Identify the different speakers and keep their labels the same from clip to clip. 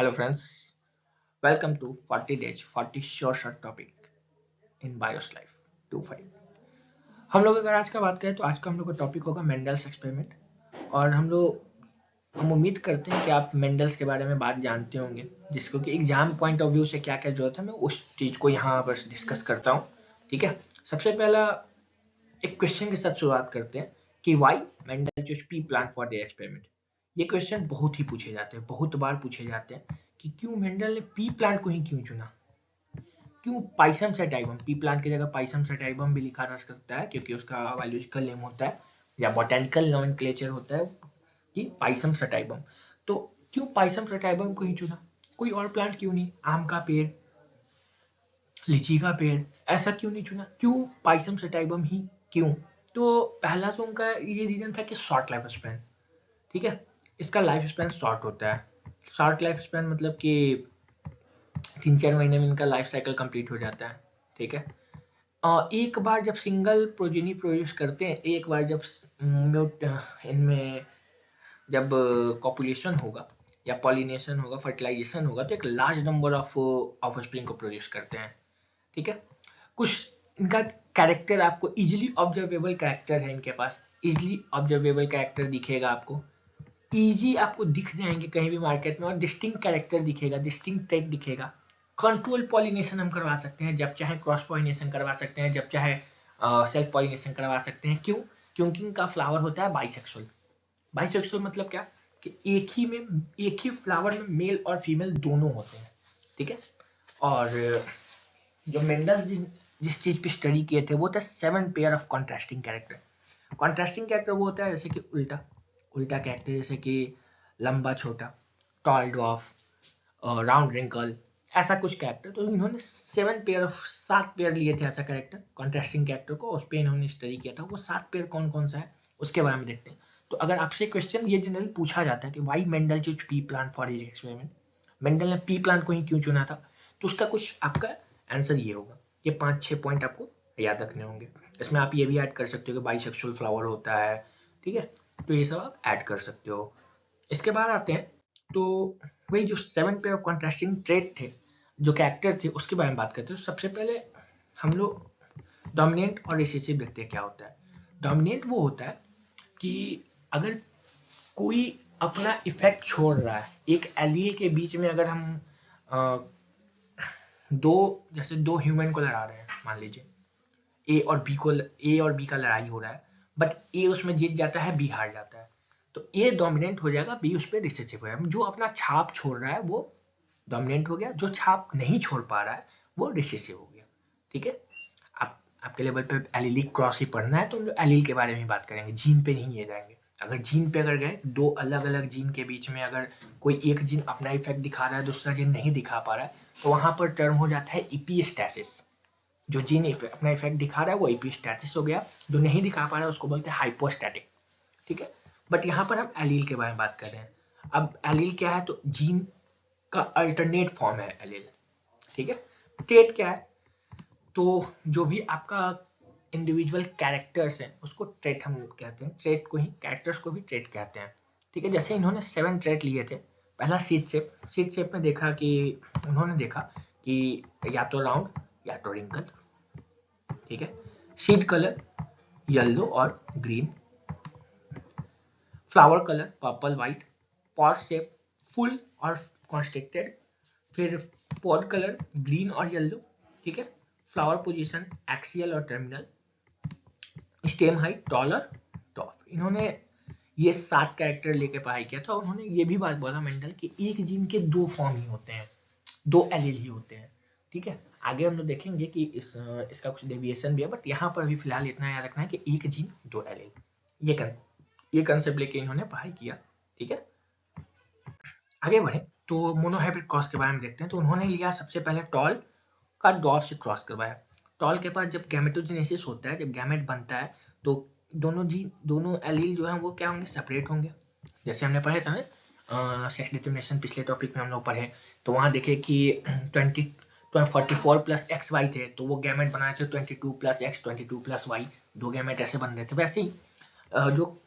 Speaker 1: Hello friends, welcome to 40 days 40 short topic in BIOS Life 25। हम लोग अगर आज का बात करें तो आज का हम लोग का टॉपिक होगा मेंडल्स एक्सपेरिमेंट। और हम उम्मीद करते हैं कि आप मेंडल्स के बारे में बात जानते होंगे, जिसको कि एग्जाम पॉइंट ऑफ व्यू से क्या क्या जरूरत है मैं उस चीज को यहाँ पर डिस्कस करता हूँ। ठीक है, सबसे पहला एक क्वेश्चन के साथ शुरुआत करते हैं कि why Mendel choose pea plant for the experiment. ये क्वेश्चन बहुत ही पूछे जाते हैं, बहुत बार पूछे जाते हैं कि क्यों मेंडल ने पी प्लांट को ही क्यों चुना, क्यों पाइसम सेटाइबम, पी प्लांट की जगह पाइसम सेटाइबम भी लिखा जा सकता है क्योंकि उसका बायोलॉजिकल नेम होता है या बोटेनिकल नॉमेनक्लेचर होता है कि पाइसम सेटाइबम। तो क्यों पाइसम सेटाइबम को ही चुना, कोई और प्लांट क्यों नहीं, आम का पेड़, लीची का पेड़, ऐसा क्यों नहीं चुना, क्यों पाइसम सेटाइबम ही क्यों? तो पहला तो उनका ये रीजन था कि शॉर्ट लाइफ स्पैन। ठीक है, इसका लाइफ स्पैन शॉर्ट होता है। शॉर्ट लाइफ स्पैन मतलब कि 3-4 महीने में इनका लाइफ साइकिल कंप्लीट हो जाता है। ठीक है, एक बार जब सिंगल प्रोजेनी प्रोड्यूस करते हैं, एक बार जब म्यूट इनमें जब कॉपुलेशन होगा या पॉलिनेशन होगा, फर्टिलाइजेशन होगा, तो एक लार्ज नंबर ऑफ ऑफस्प्रिंग को प्रोड्यूस करते हैं। ठीक है, कुछ इनका कैरेक्टर आपको इजीली ऑब्जर्वेबल कैरेक्टर है, इनके पास इजीली ऑब्जर्वेबल कैरेक्टर दिखेगा आपको, इजी आपको दिख जाएंगे कहीं भी मार्केट में, और डिस्टिंक्ट कैरेक्टर दिखेगा, डिस्टिंक्ट ट्रेट दिखेगा। कंट्रोल पॉलिनेशन हम करवा सकते हैं, जब चाहे क्रॉस पॉलिनेशन करवा सकते हैं, जब चाहे सेल्फ पॉलिनेशन करवा सकते हैं। क्यों? क्योंकि इनका फ्लावर होता है बाइसेक्सुअल। बाइसेक्सुअल मतलब क्या कि एक ही फ्लावर में मेल और फीमेल दोनों होते हैं। ठीक है, और जो मेंडल जिस चीज पे स्टडी किए थे वो था 7 pair of contrasting character. Contrasting character वो होता है जैसे कि उल्टा उल्टा कैरेक्टर, जैसे कि लंबा छोटा, टॉल ड्वार्फ, राउंड रिंकल, ऐसा कुछ कैरेक्टर। तो इन्होंने 7 पेयर लिए थे ऐसा कैरेक्टर, कॉन्ट्रास्टिंग कैरेक्टर को, उस पर इन्होंने स्टडी किया था। वो 7 पेयर कौन कौन सा है उसके बारे में देखते हैं। तो अगर आपसे क्वेश्चन ये जनरली पूछा जाता है कि why Mendel choose pea plant for his experiment, Mendel ने पी प्लांट को ही क्यों चुना था, तो उसका कुछ आपका आंसर ये होगा। ये 5-6 पॉइंट आपको याद रखने होंगे। इसमें आप ये भी ऐड कर सकते हो कि बाइसेक्सुअल फ्लावर होता है। ठीक है, तो ये सब आप ऐड कर सकते हो। इसके बाद आते हैं तो वही जो 7 पेयर ऑफ कॉन्ट्रास्टिंग ट्रेट थे, जो कैरेक्टर थे, उसके बारे में बात करते हैं। तो सबसे पहले हम लोग डोमिनेंट और रिसेसिव देखते हैं क्या होता है। डोमिनेंट वो होता है कि अगर कोई अपना इफेक्ट छोड़ रहा है, एक एलील के बीच में अगर हम अ, जैसे दो ह्यूमन को लड़ा रहे हैं, मान लीजिए ए और बी का लड़ाई हो रहा है, बट ए उसमें जीत जाता है, बी हार जाता है, तो ए डोमिनेंट हो जाएगा, बी उस पर रिसेसिव हो जाएगा। जो अपना छाप छोड़ रहा है वो डोमिनेंट हो गया, जो छाप नहीं छोड़ पा रहा है वो रिसेसिव हो गया। ठीक है, आपके लेवल पे एलिलिक क्रॉस ही पढ़ना है तो हम लोग एलील के बारे में बात करेंगे, जीन पे नहीं ये जाएंगे। अगर जीन पे अगर गए, दो अलग अलग जीन के बीच में अगर कोई एक जीन अपना इफेक्ट दिखा रहा है, दूसरा जीन नहीं दिखा पा रहा है, तो वहां पर टर्म हो जाता है इपीस्टैसिस। जो जीन अपना इफेक्ट दिखा रहा है वो इपीस्टैसिस हो गया, जो नहीं दिखा पा रहा है उसको बोलते हैं हाइपोस्टैटिक। ठीक है, बट यहाँ पर हम एलील के बारे में बात कर रहे हैं। अब एलील क्या है, तो जीन का अल्टरनेट फॉर्म है एलील। ठीक है, ट्रेट क्या है, तो जो भी आपका इंडिविजुअल कैरेक्टर्स हैं उसको ट्रेट हम कहते हैं, ट्रेट को ही, कैरेक्टर्स को भी ट्रेट कहते हैं। ठीक है, जैसे इन्होंने 7 ट्रेट लिए थे। पहला सीट शेप में देखा कि उन्होंने देखा कि या तो राउंड या तो रिंकल। ठीक है, सीड कलर येलो और green, flower colour purple white, pot shape full और कॉन्स्ट्रिक्टेड, फिर पॉड कलर ग्रीन और येलो। ठीक है, फ्लावर पोजीशन एक्सियल और टर्मिनल, स्टेम हाइट टॉल और टॉप। इन्होंने ये 7 कैरेक्टर लेके पढ़ाई किया था। उन्होंने ये भी बात बोला मेंडल कि एक जीन के 2 फॉर्म ही होते हैं, 2 एलील ही होते हैं। ठीक है, आगे हम लोग देखेंगे कि इसका कुछ डेविएशन भी है, बट यहाँ पर अभी फिलहाल इतना याद रखना है कि एक जीन 2 एलील। ये कंसेप्ट लेके इन्होंने पढ़ाई किया। ठीक है, आगे बढ़े तो मोनोहाइब्रिड क्रॉस के बारे में देखते हैं। तो उन्होंने लिया सबसे पहले टॉल का डॉर्फ से क्रॉस करवाया। टॉल के पास जब गैमेटोजेनेसिस होता है, जब गैमेट बनता है, तो दोनों एलील जो है वो क्या होंगे, सेपरेट होंगे। जैसे हमने पढ़े था ना सेक्स डिटर्मिनेशन, पिछले टॉपिक में हम लोग पढ़े, तो वहां देखे कि 44+XY थे, तो वो गैमेट बनाए थे 22+X 22+Y, 2 गैमेट ऐसे बन रहे थे। वैसे ही जो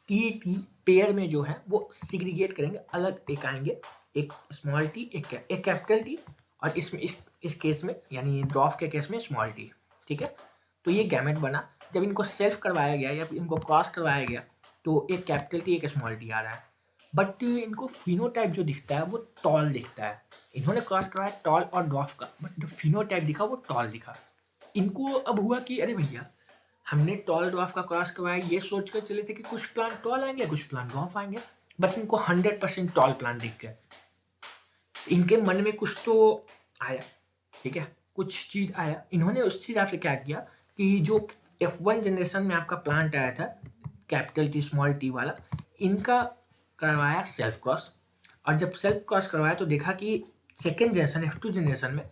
Speaker 1: टी पेयर में जो है वो सिग्रीगेट करेंगे, अलग एक आएंगे, एक स्मॉल टी, एक कैपिटल टी, और इसमें इस केस में यानी ड्वार्फ के केस में स्मॉल टी। ठीक है, तो ये गैमेट बना। जब इनको सेल्फ करवाया गया या इनको क्रॉस करवाया गया तो एक कैपिटल टी, एक स्मॉल टी आ रहा है, बट इनको फिनोटाइप जो दिखता है वो टॉल दिखता है। इन्होंने क्रॉस करवाया टॉल और ड्वार्फ का, बट जो फिनोटाइप दिखा वो टॉल दिखा। इनको अब हुआ कि अरे भैया, हमने टॉल ड्वार्फ का क्रॉस करवाया, ये सोच कर चले थे कि कुछ प्लांट टॉल आएंगे, कुछ प्लांट ड्वार्फ आएंगे, बट इनको 100% टॉल प्लांट दिख गए। इनके मन में कुछ तो आया, ठीक है, कुछ चीज आया। इन्होंने उस हिसाब से क्या किया कि जो F1 जनरेशन में आपका प्लांट आया था कैपिटल टी स्मॉल टी वाला, इनका करवाया सेल्फ क्रॉस। और जब सेल्फ क्रॉस करवाया तो देखा कि सेकेंड जनरेशन F2 जनरेशन में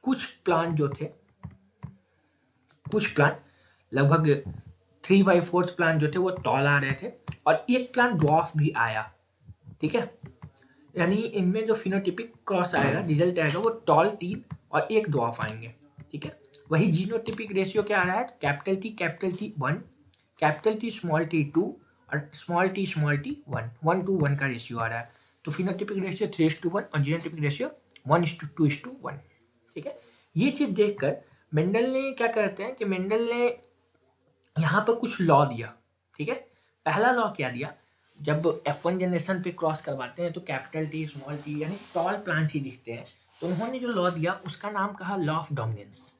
Speaker 1: कुछ प्लांट जो थे, कुछ प्लांट लगभग 3/4 प्लांट जो थे वो टॉल आ रहे थे, और एक प्लांट ड्वार्फ भी आया। ठीक है, यानी इनमें जो फिनोटिपिक क्रॉस आएगा, रिजल्ट आएगा, वो टॉल 3 और एक ड्वार्फ आएंगे। ठीक है, वही जीनोटिपिक रेशियो क्या आ रहा है, capital T 1, capital T small T 2 और स्मॉल टी 1, 1:1 का रेशियो आ रहा है। तो फिनोटिपिक रेशियो 3:1 और जीनोटिपिक रेशियो 1:2:1। ठीक है, ये चीज देखकर मेंडल ने क्या करते हैं कि मेंडल ने यहाँ पर कुछ लॉ दिया। ठीक है, पहला लॉ क्या दिया, जब F1 जनरेशन पे क्रॉस करवाते हैं तो कैपिटल टी स्मॉल टी यानी टॉल प्लांट ही दिखते हैं, तो उन्होंने जो लॉ दिया उसका नाम कहा लॉ ऑफ डोमिनेंस।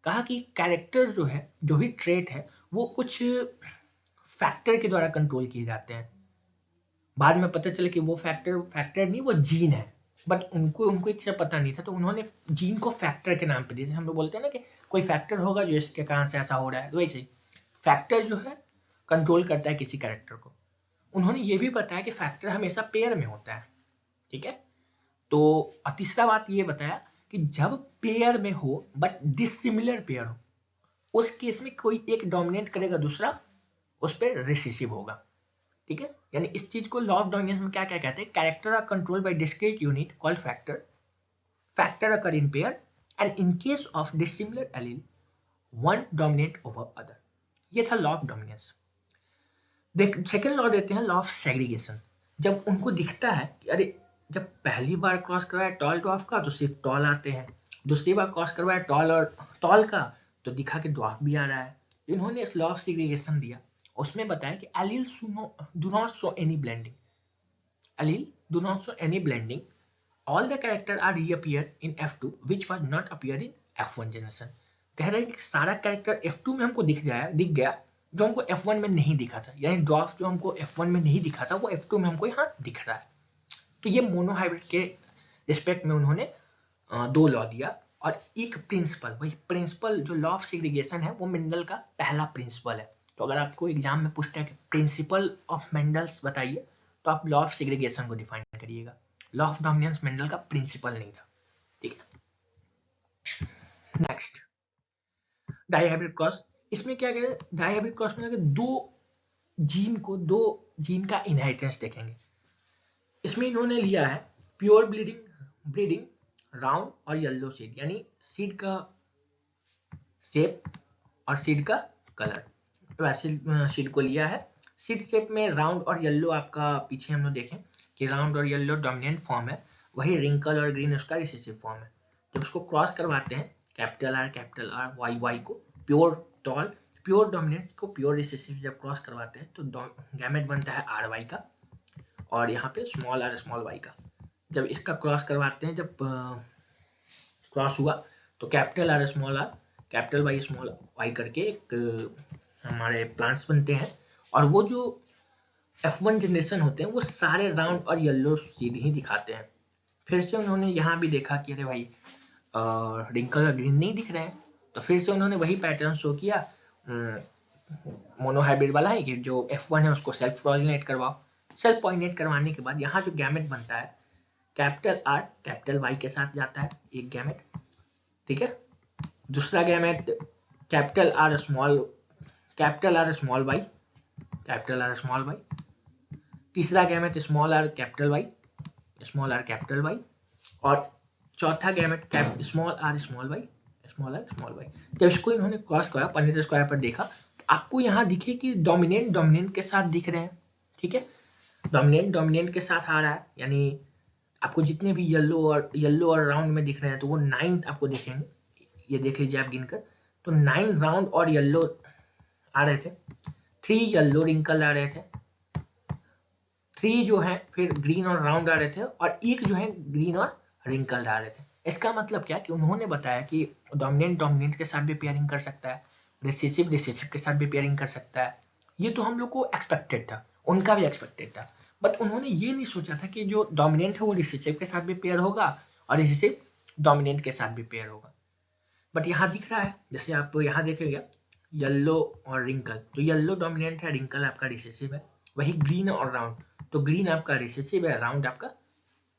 Speaker 1: कहा कि कैरेक्टर जो है, जो भी ट्रेट है, वो कुछ फैक्टर के द्वारा कंट्रोल किए जाते हैं। बाद में पता चला कि वो फैक्टर नहीं, वो जीन है, बट उनको एक से पता नहीं था, तो उन्होंने जीन को फैक्टर के नाम पे दिया। हम लोग बोलते हैं ना कि कोई फैक्टर होगा जो इसके कारण से ऐसा हो रहा है, तो वैसे ही फैक्टर जो है कंट्रोल करता है किसी कैरेक्टर को। उन्होंने ये भी बताया कि फैक्टर हमेशा पेयर में होता है। ठीक है, तो तीसरा बात ये बताया कि जब पेयर में हो बट डिसिमिलर पेयर हो, उस केस में कोई एक डोमिनेट करेगा, दूसरा उस पर रिसेसिव होगा। ठीक है, यानी इस चीज को लॉ ऑफ डोमिनेंस में क्या क्या कहते हैं, character are control by discrete unit called factor, factor occur in pair, and in case of dissimilar allele one dominate over other. ये था law of dominance. Second law देते हैं लॉ ऑफ सेग्रीगेशन। जब उनको दिखता है कि अरे, जब पहली बार क्रॉस करवाया टॉल ड्वार्फ का तो सिर्फ टॉल आते हैं, दूसरी बार क्रॉस करवाया टॉल और टॉल का तो दिखा कि ड्वार्फ भी आ रहा है। इन्होंने इस लॉ ऑफ सेग्रीगेशन दिया, उसमें बताया कि alleles do not show any blending, allele do not show any blending, all the character are reappear in F2 which was not appear in F1 generation। कह रहे हैं कि सारा कैरेक्टर F2 में हमको दिख गया जो हमको F1 में नहीं दिखा था, यानी ड्वार्फ जो हमको F1 में नहीं दिखा था वो F2 में हमको यहाँ दिख रहा है। तो ये मोनोहाइब्रिड के रिस्पेक्ट में उन्होंने दो लॉ दिया, और एक प्रिंसिपल, वही प्रिंसिपल जो लॉ ऑफ सेग्रीगेशन है वो मेंडल का पहला प्रिंसिपल है। तो अगर आपको एग्जाम में पूछता है कि प्रिंसिपल ऑफ मेंडल्स बताइए, तो आप लॉ ऑफ सेग्रीगेशन को डिफाइन करिएगा। लॉ ऑफ डोमिनेंस मेंडल का प्रिंसिपल नहीं था। ठीक है, नेक्स्ट डाइहाइब्रिड क्रॉस। इसमें क्या करें, डाइहाइब्रिड क्रॉस में दो जीन का इनहेरिटेंस देखेंगे। इसमें इन्होंने लिया है प्योर ब्रीडिंग राउंड और येलो सीड, यानी सीड का शेप और सीड का कलर, वैसे सीड को लिया है। सीड शेप में राउंड और येलो, आपका पीछे हम लोग देखें कि राउंड और येलो डोमिनेंट फॉर्म है, वही रिंकल और ग्रीन उसका रिसेसिव फॉर्म है। जब उसको क्रॉस करवाते हैं कैपिटल आर वाई को प्योर डोमिनेंट को प्योर रिसेसिव जब क्रॉस करवाते हैं तो गैमेट बनता है आर वाई का, और यहाँ पे स्मॉल आर वाई का। जब इसका क्रॉस करवाते हैं, जब क्रॉस हुआ तो capital R capital Y small Y करके एक हमारे प्लांट्स बनते हैं। और वो जो F1 जनरेशन होते हैं वो सारे राउंड और येलो सीड ही दिखाते हैं। फिर से उन्होंने यहाँ भी देखा कि अरे भाई रिंकल और ग्रीन नहीं दिख रहे हैं, तो फिर से उन्होंने वही पैटर्न शो किया मोनोहाइब्रिड वाला है कि जो F1 है उसको सेल्फ पॉलिनेट करवाओ। सेल्फ पॉलिनेट करवाने के बाद यहाँ जो गैमेट बनता है कैपिटल आर कैपिटल वाई के साथ जाता है एक गैमेट। ठीक है, दूसरा gamete capital R small Y, तीसरा gamete small R capital Y, और चौथा गैमेट स्मॉल आर वाई। जब इसको इन्होंने क्रॉस कराया पनीर स्क्वायर पर देखा, तो आपको यहाँ दिखे कि डोमिनेंट के साथ दिख रहे हैं। ठीक है, डोमिनेंट के साथ आ रहा है, यानी आपको जितने भी येलो और राउंड में दिख रहे हैं तो वो 9 आपको दिखेंगे, ये देख लीजिए आप गिनकर। तो 9 राउंड और येलो आ रहे थे, 3 येलो रिंकल आ रहे थे, 3 जो है फिर ग्रीन और राउंड आ रहे थे, और एक जो है ग्रीन और रिंकल आ रहे थे। इसका मतलब क्या कि उन्होंने बताया कि डोमिनेंट के साथ भी पेयरिंग कर सकता है, रिसेसिव के साथ भी पेयरिंग कर सकता है। ये तो हम लोग को एक्सपेक्टेड था, उनका भी एक्सपेक्टेड था, बट उन्होंने ये नहीं सोचा था कि जो डोमिनेंट है वो रिसेसिव के साथ भी पेयर होगा और रिसेसिव डोमिनेंट के साथ भी पेयर होगा। बट यहाँ दिख रहा है, जैसे आप यहाँ देखेंगे येलो और रिंकल, तो येलो डोमिनेंट है, रिंकल आपका रिसेसिव है। वही ग्रीन और राउंड, तो ग्रीन आपका रिसेसिव है, राउंड आपका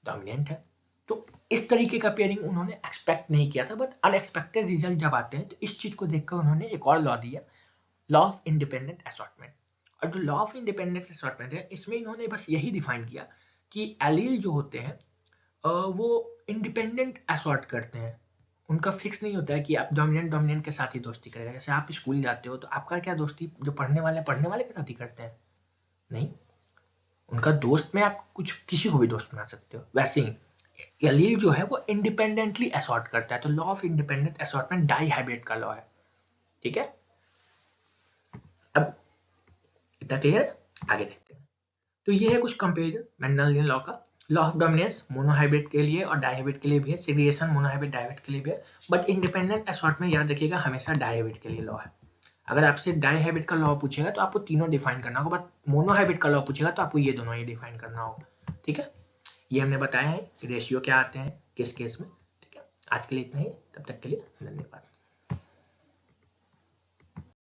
Speaker 1: डोमिनेंट है। तो इस तरीके का पेयरिंग उन्होंने एक्सपेक्ट नहीं किया था, बट अनएक्सपेक्टेड रिजल्ट जब आते हैं तो इस चीज को देखकर उन्होंने एक और लॉ दिया, लॉ ऑफ इंडिपेंडेंट असॉर्टमेंट। और जो लॉ ऑफ इंडिपेंडेंट असॉर्टमेंट है, इसमें इन्होंने बस यही डिफाइन किया कि एलील जो होते हैं वो इंडिपेंडेंट असॉर्ट करते हैं, उनका फिक्स नहीं होता है कि आप डोमिनेंट के साथ ही दोस्ती करेगा। जैसे आप स्कूल जाते हो तो आपका क्या दोस्ती जो पढ़ने वाले के साथ ही करते हैं? नहीं, उनका दोस्त में आप कुछ किसी को भी दोस्त बना सकते हो। वैसे ही एलील जो है वो इंडिपेंडेंटली असॉर्ट करता है, तो law of independent assortment dihybrid का लॉ है। ठीक है, अब इतना क्लियर है, आगे देखते हैं। तो ये है कुछ कंपेरिजन मेंडलियन लॉ का। लॉ ऑफ डोमिनेंस मोनोहाइब्रिड के लिए और डाइहाइब्रिड के लिए भी है, सेग्रीगेशन मोनोहाइब्रिड डाइहाइब्रिड के लिए भी है, बट इंडिपेंडेंट असॉर्टमेंट याद रखिएगा हमेशा डाइहाइब्रिड के लिए लॉ है। अगर आपसे डाइहाइब्रिड का लॉ पूछेगा तो आपको तीनों डिफाइन करना होगा, बट मोनोहाइब्रिड का लॉ पूछेगा तो आपको ये दोनों ही डिफाइन करना होगा। ठीक है, ये हमने बताया है रेशियो क्या आते हैं किस केस में। ठीक है, आज के लिए इतना ही, तब तक के लिए धन्यवाद।